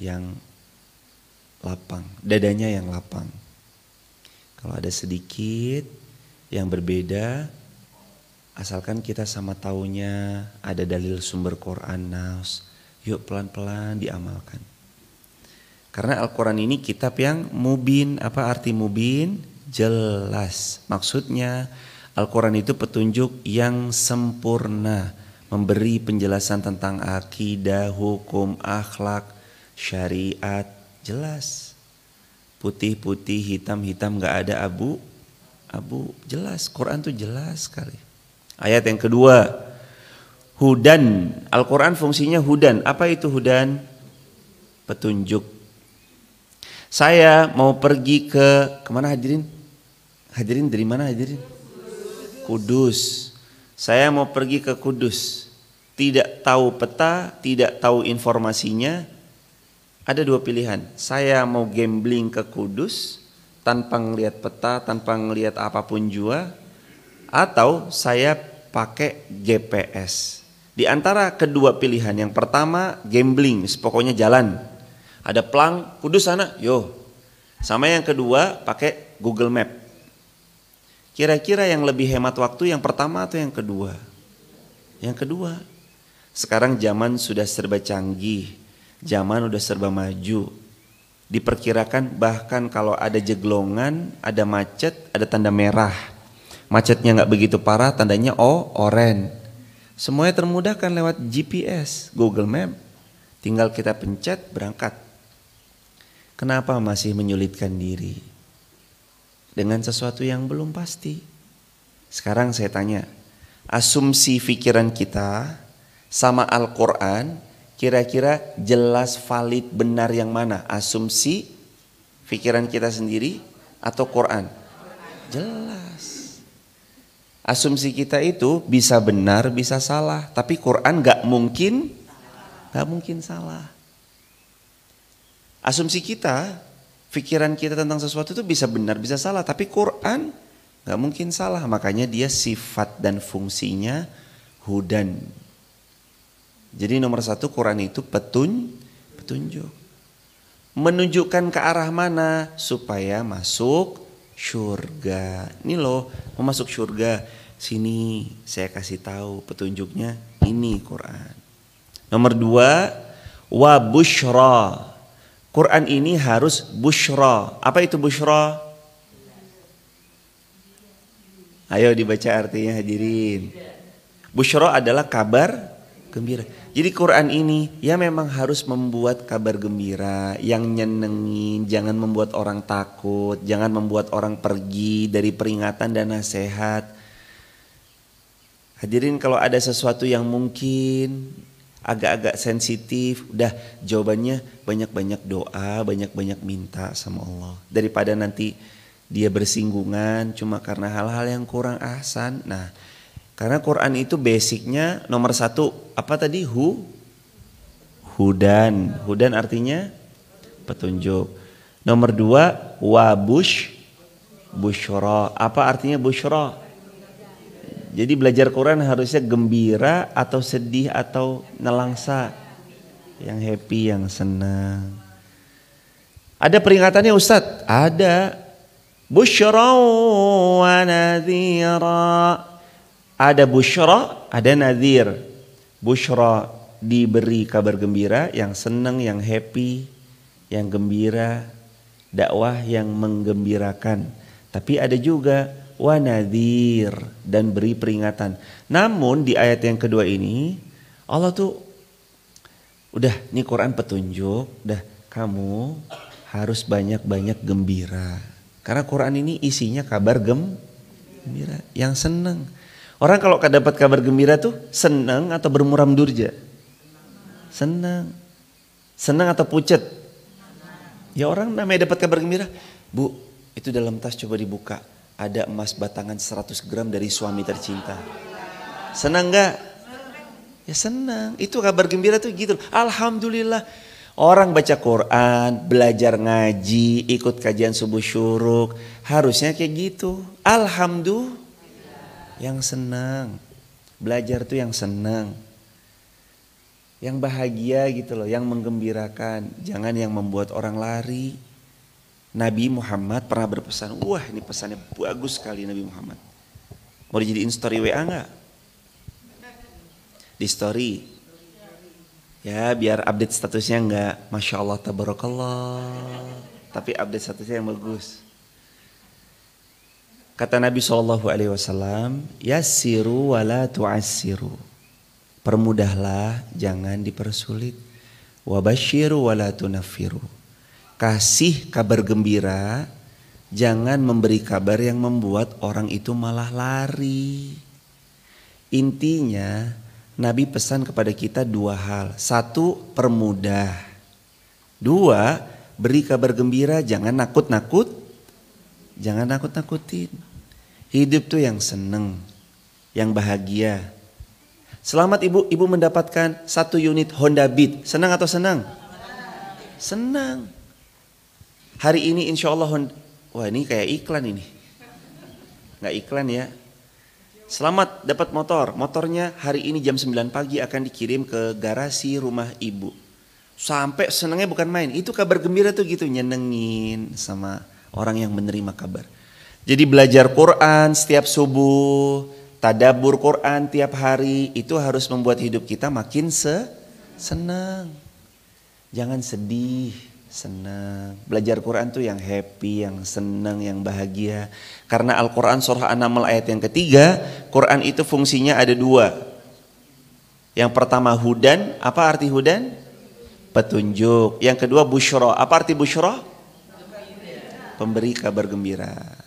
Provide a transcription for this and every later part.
yang lapang, dadanya yang lapang. Kalau ada sedikit yang berbeda, asalkan kita sama taunya, ada dalil sumber Quran, nas, yuk pelan-pelan diamalkan. Karena Al-Quran ini kitab yang mubin. Apa arti mubin? Jelas. Maksudnya Al-Quran itu petunjuk yang sempurna, memberi penjelasan tentang akidah, hukum, akhlak, syariat, jelas. Putih-putih, hitam-hitam, gak ada abu-abu, jelas. Quran tuh jelas sekali. Ayat yang kedua, hudan. Al-Quran fungsinya hudan. Apa itu hudan? Petunjuk. Saya mau pergi kemana hadirin? Hadirin dari mana hadirin? Kudus. Saya mau pergi ke Kudus. Tidak tahu peta, tidak tahu informasinya. Ada dua pilihan. Saya mau gambling ke Kudus tanpa ngelihat peta, tanpa ngelihat apapun jua, atau saya pakai GPS. Di antara kedua pilihan, yang pertama gambling, pokoknya jalan. Ada pelang, Kudus sana, yo. Sama yang kedua pakai Google Map. Kira-kira yang lebih hemat waktu yang pertama atau yang kedua? Yang kedua. Sekarang zaman sudah serba canggih. Zaman udah serba maju. Diperkirakan bahkan kalau ada jeglongan, ada macet, ada tanda merah. Macetnya nggak begitu parah, tandanya oranye. Semuanya termudahkan lewat GPS, Google Map. Tinggal kita pencet, berangkat. Kenapa masih menyulitkan diri dengan sesuatu yang belum pasti? Sekarang saya tanya, asumsi pikiran kita sama Al-Quran, kira-kira jelas, valid, benar yang mana? Asumsi pikiran kita sendiri atau Quran? Jelas. Asumsi kita itu bisa benar, bisa salah. Tapi Quran gak mungkin salah. Asumsi kita, pikiran kita tentang sesuatu itu bisa benar, bisa salah. Tapi Quran gak mungkin salah. Makanya dia sifat dan fungsinya hudan. Jadi nomor satu, Quran itu petunjuk. Menunjukkan ke arah mana supaya masuk surga. Ini loh, mau masuk surga. Sini saya kasih tahu petunjuknya, ini Quran. Nomor dua, wa busyra. Quran ini harus busyra. Apa itu busyra? Ayo dibaca artinya hadirin. Busyra adalah kabar gembira. Jadi Quran ini ya memang harus membuat kabar gembira, yang nyenengin, jangan membuat orang takut, jangan membuat orang pergi dari peringatan dan nasihat. Hadirin, kalau ada sesuatu yang mungkin agak-agak sensitif, udah jawabannya banyak-banyak doa, banyak-banyak minta sama Allah. Daripada nanti dia bersinggungan cuma karena hal-hal yang kurang ahsan. Nah, karena Quran itu basicnya nomor satu, apa tadi? Hudan. Hudan artinya petunjuk. Nomor dua, busyra. Apa artinya busyra? Jadi belajar Quran harusnya gembira atau sedih atau nelangsa? Yang happy, yang senang. Ada peringatannya Ustadz? Ada. Busyra wa nadhira. Ada busyra, ada nadhir. Busyra diberi kabar gembira, yang senang, yang happy, yang gembira, dakwah yang menggembirakan. Tapi ada juga wa nadhir, dan beri peringatan. Namun di ayat yang kedua ini Allah tuh udah, ini Quran petunjuk, udah kamu harus banyak-banyak gembira. Karena Quran ini isinya kabar gembira, yang senang. Orang kalau dapat kabar gembira tuh senang atau bermuram durja? Senang. Senang atau pucet? Ya orang namanya dapat kabar gembira. Bu, itu dalam tas coba dibuka. Ada emas batangan 100 gram dari suami tercinta. Senang gak? Ya senang. Itu kabar gembira tuh gitu. Alhamdulillah. Orang baca Quran, belajar ngaji, ikut kajian subuh syuruk. Harusnya kayak gitu. Alhamdulillah. Yang senang, belajar tuh yang senang. Yang bahagia gitu loh, yang menggembirakan. Jangan yang membuat orang lari. Nabi Muhammad pernah berpesan, wah ini pesannya bagus sekali Nabi Muhammad. Mau dijadiin story WA enggak? Di story. Ya biar update statusnya enggak Masya Allah tabarakallah. Tapi update statusnya yang bagus. Kata Nabi SAW, yassiru wala tu'assiru. Permudahlah, jangan dipersulit. Wabashiru wala tunaffiru. Kasih kabar gembira, jangan memberi kabar yang membuat orang itu malah lari. Intinya, Nabi pesan kepada kita dua hal. Satu, permudah. Dua, beri kabar gembira, jangan jangan nakut-nakutin. Hidup tuh yang seneng, yang bahagia. Selamat ibu mendapatkan 1 unit Honda Beat. Senang atau senang? Senang. Hari ini insya Allah wah ini kayak iklan ini. Nggak iklan ya. Selamat dapat motor. Motornya hari ini jam 9 pagi akan dikirim ke garasi rumah ibu. Sampai senangnya bukan main. Itu kabar gembira tuh gitu. Nyenengin sama orang yang menerima kabar. Jadi belajar Quran setiap subuh. Tadabbur Quran tiap hari itu harus membuat hidup kita makin senang. Jangan sedih, senang. Belajar Quran tuh yang happy, yang senang, yang bahagia. Karena Al-Quran surah An-Naml ayat yang ketiga, Quran itu fungsinya ada 2. Yang pertama hudan, apa arti hudan? Petunjuk. Yang kedua busyra, apa arti busyra? Pemberi kabar gembira.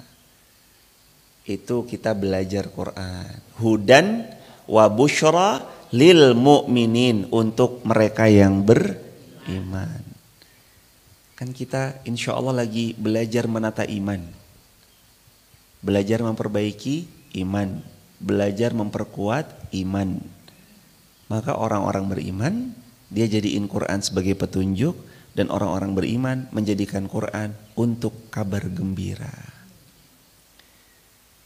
Itu kita belajar Quran. Hudan wa busyra lil mu'minin, untuk mereka yang beriman. Kan kita insya Allah lagi belajar menata iman. Belajar memperbaiki iman. Belajar memperkuat iman. Maka orang-orang beriman, dia jadiin Quran sebagai petunjuk. Dan orang-orang beriman menjadikan Quran untuk kabar gembira.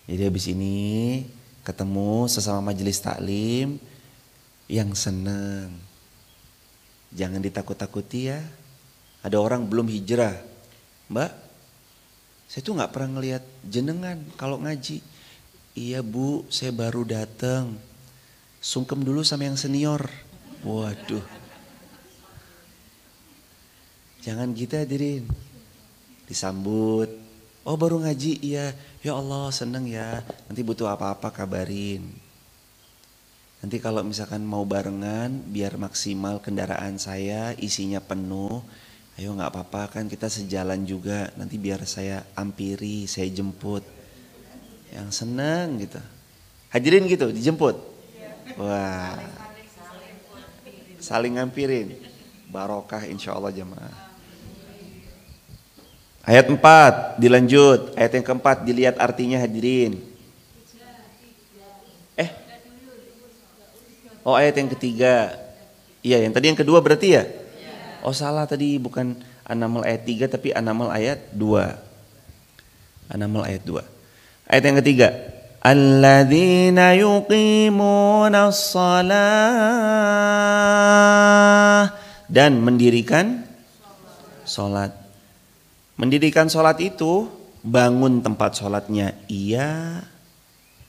Jadi habis ini ketemu sesama majelis taklim yang senang. Jangan ditakut-takuti ya. Ada orang belum hijrah. Mbak, saya tuh gak pernah ngelihat jenengan kalau ngaji. Iya bu, saya baru datang. Sungkem dulu sama yang senior. Waduh. Jangan gitu hadirin. Disambut. Oh baru ngaji, iya. Ya Allah seneng ya. Nanti butuh apa-apa kabarin. Nanti kalau misalkan mau barengan, biar maksimal kendaraan saya isinya penuh. Ayo gak apa-apa kan kita sejalan juga. Nanti biar saya ampiri, saya jemput. Yang seneng gitu. Hadirin gitu, dijemput. Wah. Saling ngampirin. Barokah insya Allah jemaah. Ayat 4 dilanjut, ayat yang keempat dilihat artinya hadirin. Oh ayat yang ketiga. Iya yang tadi yang kedua berarti ya? Oh salah tadi, bukan An-Naml ayat 3 tapi An-Naml ayat 2. An-Naml ayat 2. Ayat yang ketiga. Alladzina yuqimunas shalah, dan mendirikan sholat. Mendirikan sholat itu bangun tempat sholatnya iya,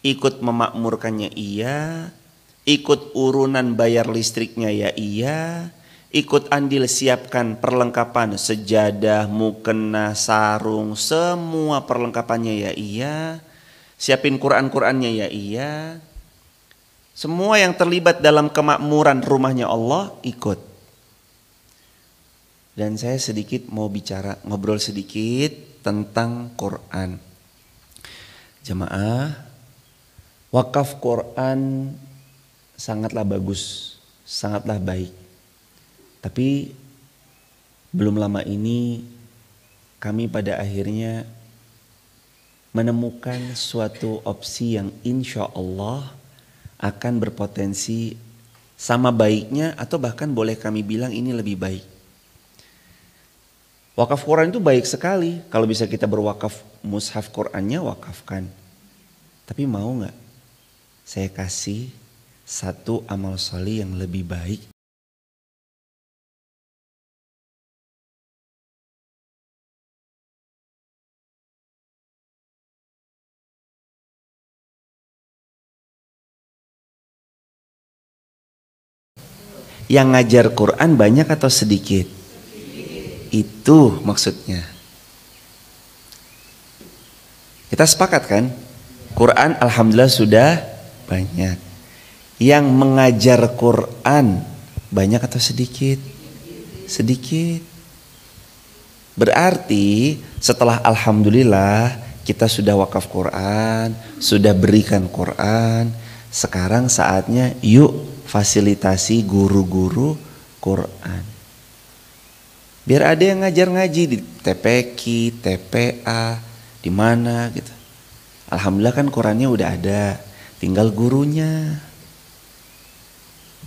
ikut memakmurkannya iya, ikut urunan bayar listriknya ya iya, ikut andil siapkan perlengkapan sejadah, mukena, sarung, semua perlengkapannya ya iya, siapin Quran-Qurannya ya iya. Semua yang terlibat dalam kemakmuran rumahnya Allah ikut. Dan saya sedikit mau ngobrol sedikit tentang Quran. Jemaah, wakaf Quran sangatlah bagus, sangatlah baik. Tapi belum lama ini kami pada akhirnya menemukan suatu opsi yang insya Allah akan berpotensi sama baiknya, atau bahkan boleh kami bilang ini lebih baik. Wakaf Quran itu baik sekali. Kalau bisa kita berwakaf mushaf Qurannya, wakafkan. Tapi mau gak saya kasih satu amal sholih yang lebih baik Yang ngajar Quran banyak atau sedikit? Itu maksudnya. Kita sepakat kan? Quran alhamdulillah sudah banyak. Yang mengajar Quran banyak atau sedikit? Sedikit. Berarti setelah alhamdulillah kita sudah wakaf Quran, sudah berikan Quran, sekarang saatnya yuk fasilitasi guru-guru Quran. Biar ada yang ngajar ngaji di TPQ, TPA, di mana gitu. Alhamdulillah kan Qurannya udah ada, tinggal gurunya.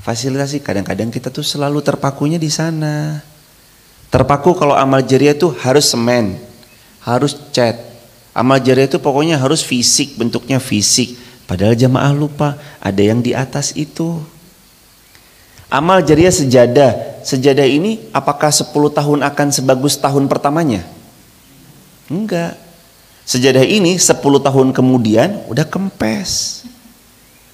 Fasilitasi, kadang-kadang kita tuh selalu terpakunya di sana. Terpaku kalau amal jariah itu harus semen, harus cat. Amal jariah itu pokoknya harus fisik, bentuknya fisik. Padahal jamaah lupa ada yang di atas itu. Amal jariah sejadah. Sejadah ini apakah 10 tahun akan sebagus tahun pertamanya? Enggak. Sejadah ini 10 tahun kemudian udah kempes.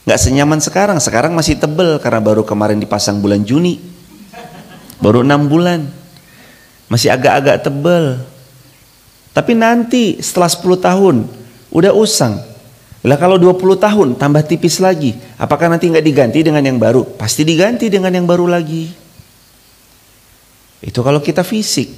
Enggak senyaman sekarang. Sekarang masih tebel karena baru kemarin dipasang bulan Juni. Baru 6 bulan. Masih agak-agak tebel. Tapi nanti setelah 10 tahun udah usang. Lah kalau 20 tahun tambah tipis lagi, apakah nanti nggak diganti dengan yang baru? Pasti diganti dengan yang baru lagi. Itu kalau kita fisik.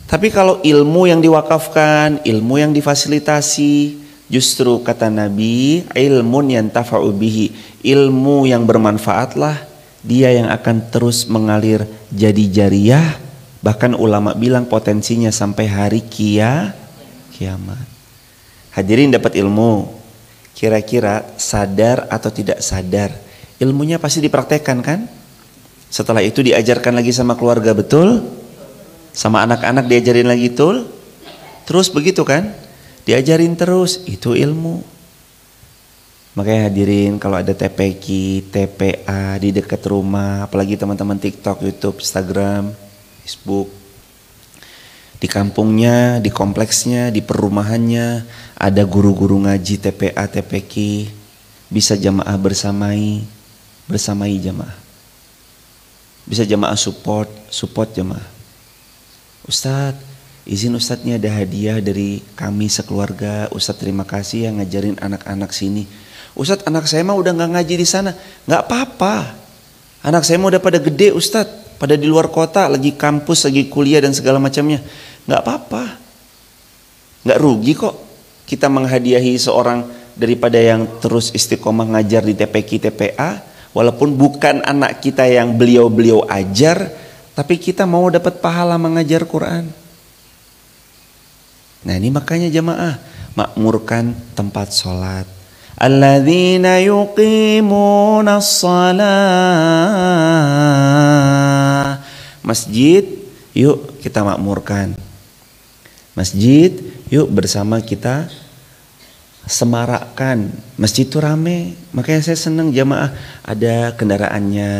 Tapi kalau ilmu yang diwakafkan, ilmu yang difasilitasi, justru kata Nabi, ilmun yantafa'u bihi, ilmu yang bermanfaatlah dia yang akan terus mengalir jadi jariyah. Bahkan ulama bilang potensinya sampai hari kiamat. Hadirin dapat ilmu. Kira-kira sadar atau tidak sadar, ilmunya pasti dipraktekkan kan? Setelah itu diajarkan lagi sama keluarga, betul? Sama anak-anak diajarin lagi, betul? Terus begitu kan? Diajarin terus, itu ilmu. Makanya hadirin, kalau ada TPQ, TPA di dekat rumah, apalagi teman-teman TikTok, YouTube, Instagram, Facebook, di kampungnya, di kompleksnya, di perumahannya ada guru-guru ngaji TPA, TPQ, bisa jamaah bersamai jamaah. Bisa jamaah support jamaah. Ustadz, izin Ustadz, ini ada hadiah dari kami sekeluarga. Ustadz terima kasih yang ngajarin anak-anak sini. Ustadz, anak saya mah udah nggak ngaji di sana. Nggak apa-apa. Anak saya mah udah pada gede Ustadz. Pada di luar kota, lagi kampus, lagi kuliah dan segala macamnya. Nggak apa-apa. Nggak rugi kok kita menghadiahi seorang daripada yang terus istiqomah ngajar di TPQ, TPA. Walaupun bukan anak kita yang beliau-beliau ajar, tapi kita mau dapat pahala mengajar Quran. Nah ini makanya jamaah, makmurkan tempat sholat. Alladzina yuqimunas shalah. Masjid, yuk kita makmurkan. Masjid, yuk bersama kita semarakkan. Masjid itu rame. Makanya saya senang jamaah ada kendaraannya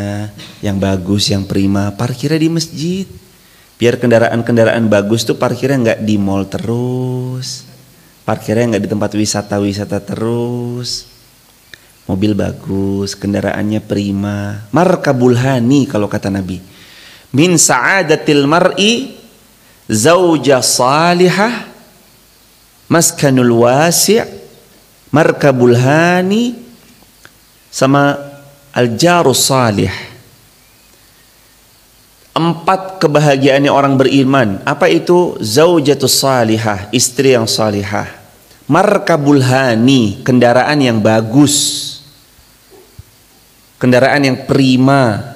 yang bagus, yang prima. Parkirnya di masjid. Biar kendaraan-kendaraan bagus tuh parkirnya nggak di mall terus. Parkirnya nggak di tempat wisata-wisata terus. Mobil bagus, kendaraannya prima. Markabul hani kalau kata Nabi. Min sa'adatil mar'i zauja salihah maskanul wasi'. Markabul hani sama al-jarus salih. 4 kebahagiaannya orang beriman. Apa itu? Zaujatus salihah, istri yang salihah. Markabul hani, kendaraan yang bagus. Kendaraan yang prima.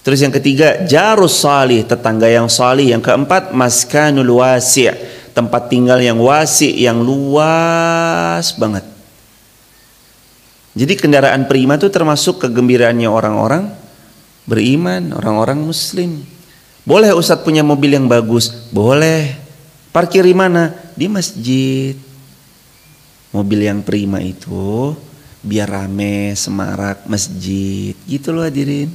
Terus yang ketiga, jarus salih, tetangga yang salih. Yang keempat, maskanul wasi', tempat tinggal yang wasi', yang luas banget. Jadi kendaraan prima itu termasuk kegembiraannya orang-orang beriman, orang-orang muslim. Boleh Ustadz punya mobil yang bagus? Boleh. Parkir di mana? Di masjid. Mobil yang prima itu biar rame, semarak masjid. Gitu loh hadirin.